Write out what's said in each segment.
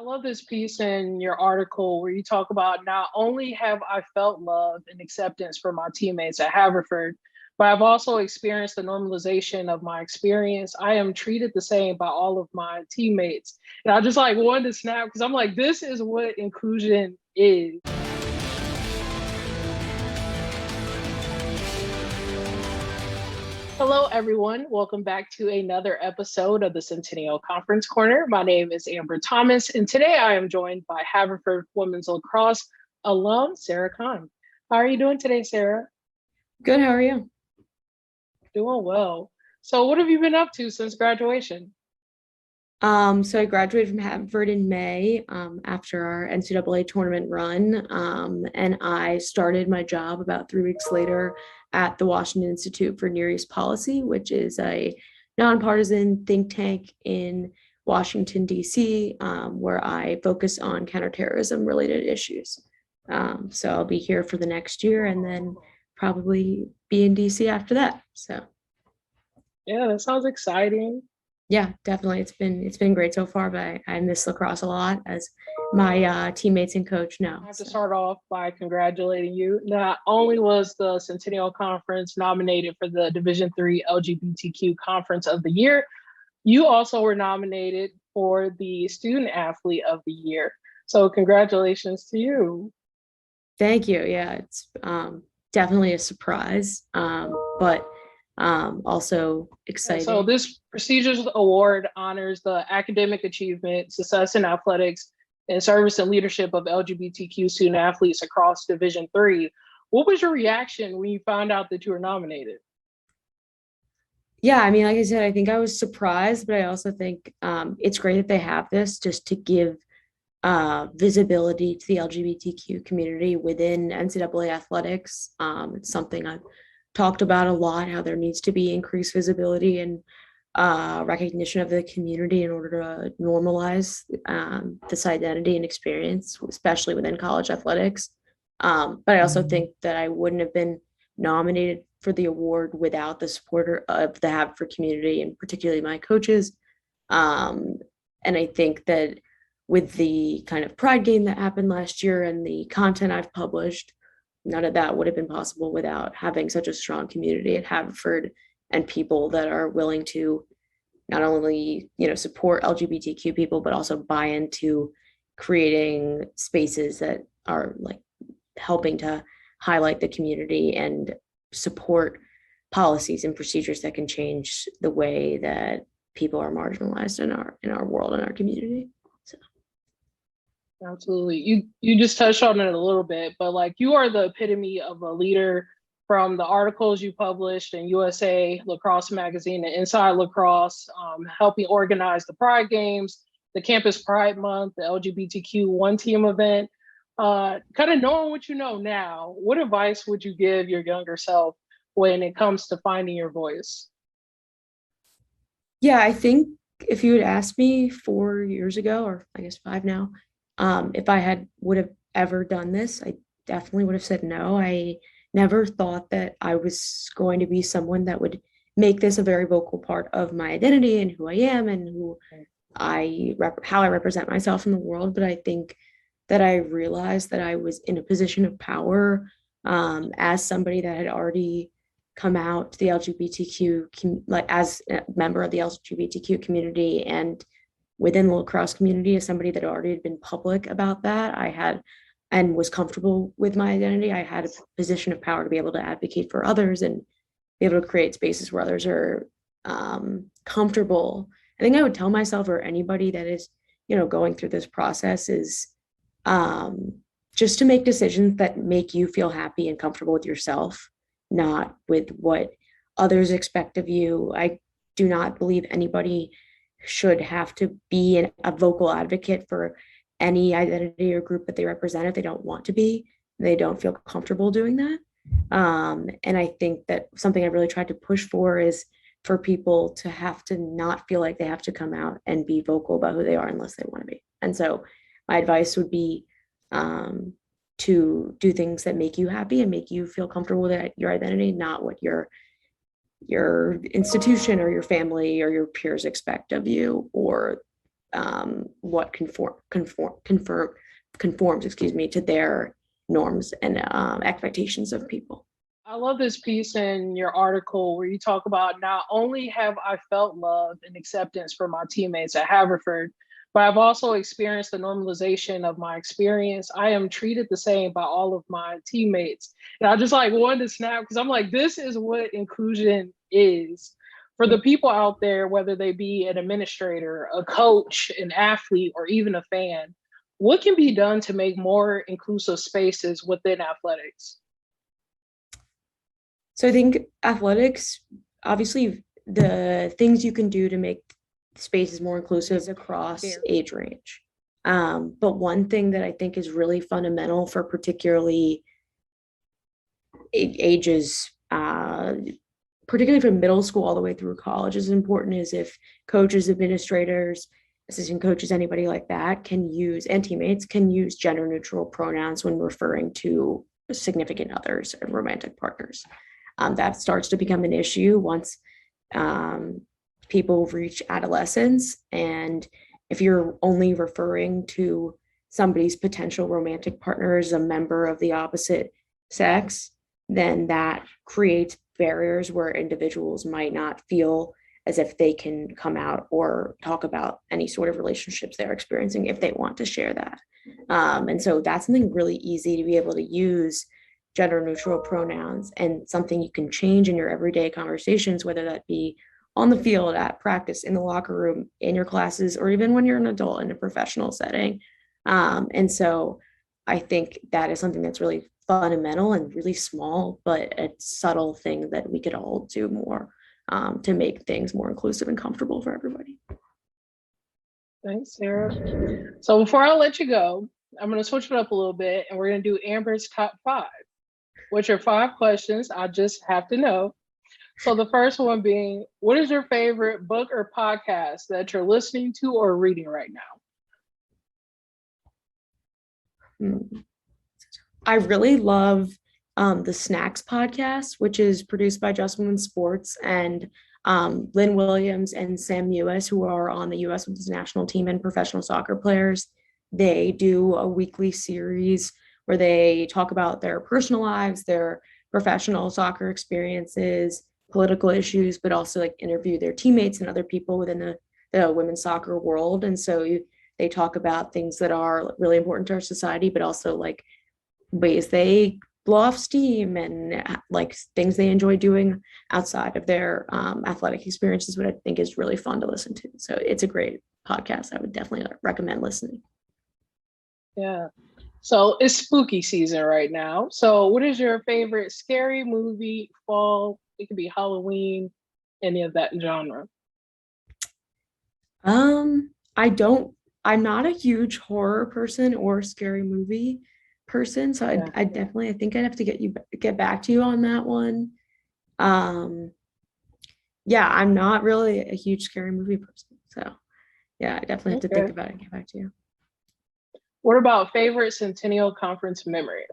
I love this piece in your article where you talk about not only have I felt love and acceptance from my teammates at Haverford, but I've also experienced the normalization of my experience. I am treated the same by all of my teammates. And I just like wanted to snap because I'm like, this is what inclusion is. Hello, everyone. Welcome back to another episode of the Centennial Conference Corner. My name is Amber Thomas, and today I am joined by Haverford women's lacrosse alum, Sarah Cahn. How are you doing today, Sarah? Good, how are you? Doing well. So what have you been up to since graduation? So I graduated from Haverford in May after our NCAA tournament run, and I started my job about 3 weeks later at the Washington Institute for Near East Policy, which is a nonpartisan think tank in Washington, D.C., where I focus on counterterrorism related issues. So I'll be here for the next year and then probably be in D.C. after that. So Yeah, that sounds exciting. yeah, definitely. It's been great so far, but I miss lacrosse a lot, as my teammates and coach know. I have to start off by congratulating you. Not only was the Centennial Conference nominated for the Division III LGBTQ Conference of the Year, you also were nominated for the Student-Athlete of the Year. So congratulations to you. Thank you. Yeah, it's definitely a surprise, but also exciting. So this prestigious award honors the academic achievement, success in athletics, and service and leadership of LGBTQ student athletes across Division III. What was your reaction when you found out that you were nominated? Yeah, I mean, like I said, I think I was surprised, but I also think it's great that they have this just to give visibility to the LGBTQ community within NCAA athletics. It's something I've talked about a lot, how there needs to be increased visibility and recognition of the community in order to normalize this identity and experience, especially within college athletics. But I also think that I wouldn't have been nominated for the award without the support of the Haverford community and particularly my coaches. And I think that with the kind of pride game that happened last year and the content I've published, none of that would have been possible without having such a strong community at Haverford and people that are willing to not only, support LGBTQ people, but also buy into creating spaces that are like helping to highlight the community and support policies and procedures that can change the way that people are marginalized in our world and our community. So. Absolutely. You just touched on it a little bit, but like you are the epitome of a leader from the articles you published in USA Lacrosse Magazine and Inside Lacrosse, helping organize the Pride Games, the Campus Pride Month, the LGBTQ One Team event. Kind of knowing what you know now, what advice would you give your younger self when it comes to finding your voice? Yeah, I think if you had asked me 4 years ago, or I guess 5 now, if I would have ever done this, I definitely would have said no. I never thought that I was going to be someone that would make this a very vocal part of my identity and who I am and how I represent myself in the world. But I think that I realized that I was in a position of power as somebody that had already come out to the LGBTQ, like as a member of the LGBTQ community and within the lacrosse community, as somebody that already had been public about that. I had and was comfortable with my identity. I had a position of power to be able to advocate for others and be able to create spaces where others are comfortable. I think I would tell myself, or anybody that is, going through this process, is just to make decisions that make you feel happy and comfortable with yourself, not with what others expect of you. I do not believe anybody should have to be a vocal advocate for any identity or group that they represent if they don't want to be, they don't feel comfortable doing that. And I think that something I really tried to push for is for people to have to not feel like they have to come out and be vocal about who they are unless they want to be. And so my advice would be to do things that make you happy and make you feel comfortable with your identity, not what your institution or your family or your peers expect of you, or what conforms, excuse me, to their norms and expectations of people. I love this piece in your article where you talk about not only have I felt love and acceptance from my teammates at Haverford, but I've also experienced the normalization of my experience. I am treated the same by all of my teammates. And I just like wanted to snap because I'm like, this is what inclusion is. For the people out there, whether they be an administrator, a coach, an athlete, or even a fan, what can be done to make more inclusive spaces within athletics? So I think athletics, obviously, the things you can do to make spaces more inclusive across age range. But one thing that I think is really fundamental for particularly ages, particularly from middle school all the way through college, is important is if coaches, administrators, assistant coaches, anybody like that and teammates can use gender neutral pronouns when referring to significant others and romantic partners. That starts to become an issue once people reach adolescence. And if you're only referring to somebody's potential romantic partner as a member of the opposite sex, then that creates barriers where individuals might not feel as if they can come out or talk about any sort of relationships they're experiencing if they want to share that. And so that's something really easy to be able to use gender neutral pronouns and something you can change in your everyday conversations, whether that be on the field, at practice, in the locker room, in your classes, or even when you're an adult in a professional setting. And so I think that is something that's really fundamental and really small, but a subtle thing that we could all do more to make things more inclusive and comfortable for everybody. Thanks, Sarah. So before I let you go, I'm going to switch it up a little bit and we're going to do Amber's top 5, which are 5 questions I just have to know. So the first one being, what is your favorite book or podcast that you're listening to or reading right now? I really love the Snacks podcast, which is produced by Just Women's Sports and Lynn Williams and Sam Mewis, who are on the U.S. Women's National Team and professional soccer players. They do a weekly series where they talk about their personal lives, their professional soccer experiences, political issues, but also like interview their teammates and other people within the women's soccer world. And so they talk about things that are really important to our society, but also like ways they blow off steam and like things they enjoy doing outside of their athletic experiences, what I think is really fun to listen to. So it's a great podcast. I would definitely recommend listening. Yeah. So it's spooky season right now. So what is your favorite scary movie, fall? It could be Halloween, any of that genre. I'm not a huge horror person or scary movie person. So I definitely, I think I'd have to get back to you on that one. Yeah, I'm not really a huge scary movie person. So yeah, I definitely have to think about it and get back to you. What about favorite Centennial Conference memory?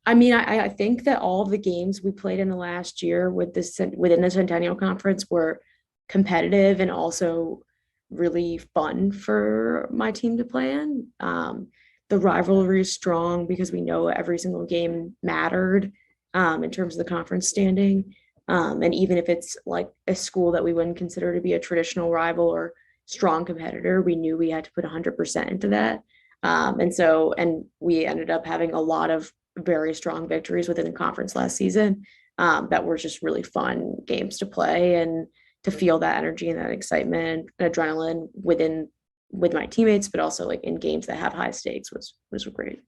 I mean, I think that all of the games we played in the last year within the Centennial Conference were competitive and also really fun for my team to play in. The rivalry is strong because we know every single game mattered in terms of the conference standing. And even if it's like a school that we wouldn't consider to be a traditional rival or strong competitor, we knew we had to put 100% into that. And we ended up having a lot of very strong victories within the conference last season that were just really fun games to play and to feel that energy and that excitement and adrenaline with my teammates, but also like in games that have high stakes was great.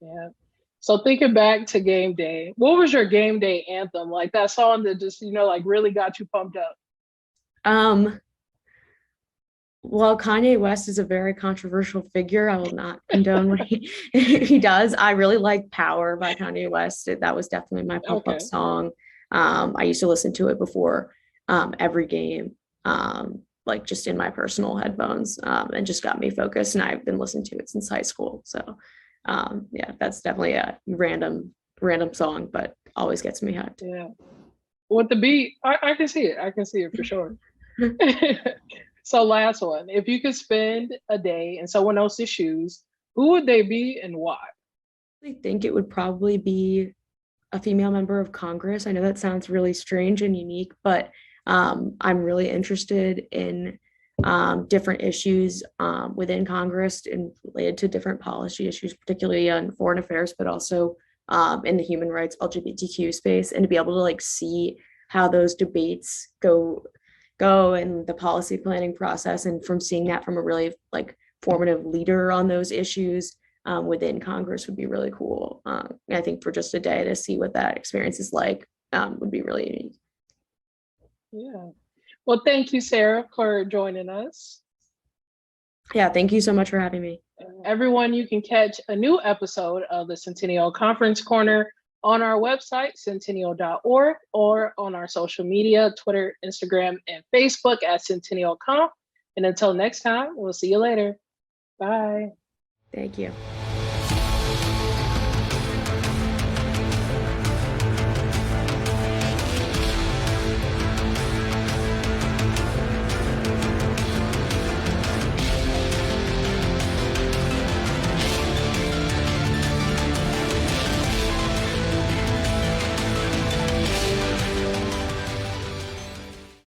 Yeah. So thinking back to game day, what was your game day anthem? Like that song that just, like really got you pumped up? Well, Kanye West is a very controversial figure. I will not condone what he does. I really like Power by Kanye West. That was definitely my pump up song. I used to listen to it before every game, like just in my personal headphones, and just got me focused. And I've been listening to it since high school. So yeah, that's definitely a random song, but always gets me hyped. Yeah. with the beat, I can see it. I can see it for sure. So last one, if you could spend a day in someone else's shoes, who would they be and why? I think it would probably be a female member of Congress. I know that sounds really strange and unique, but I'm really interested in different issues within Congress and related to different policy issues, particularly on foreign affairs, but also in the human rights LGBTQ space, and to be able to like see how those debates go in the policy planning process, and from seeing that from a really like formative leader on those issues within Congress would be really cool. I think for just a day to see what that experience is like would be really unique. Yeah. Well, thank you, Sarah, for joining us. Yeah, thank you so much for having me. Everyone, you can catch a new episode of the Centennial Conference Corner on our website, centennial.org, or on our social media, Twitter, Instagram, and Facebook at Centennial Conf. And until next time, we'll see you later. Bye. Thank you.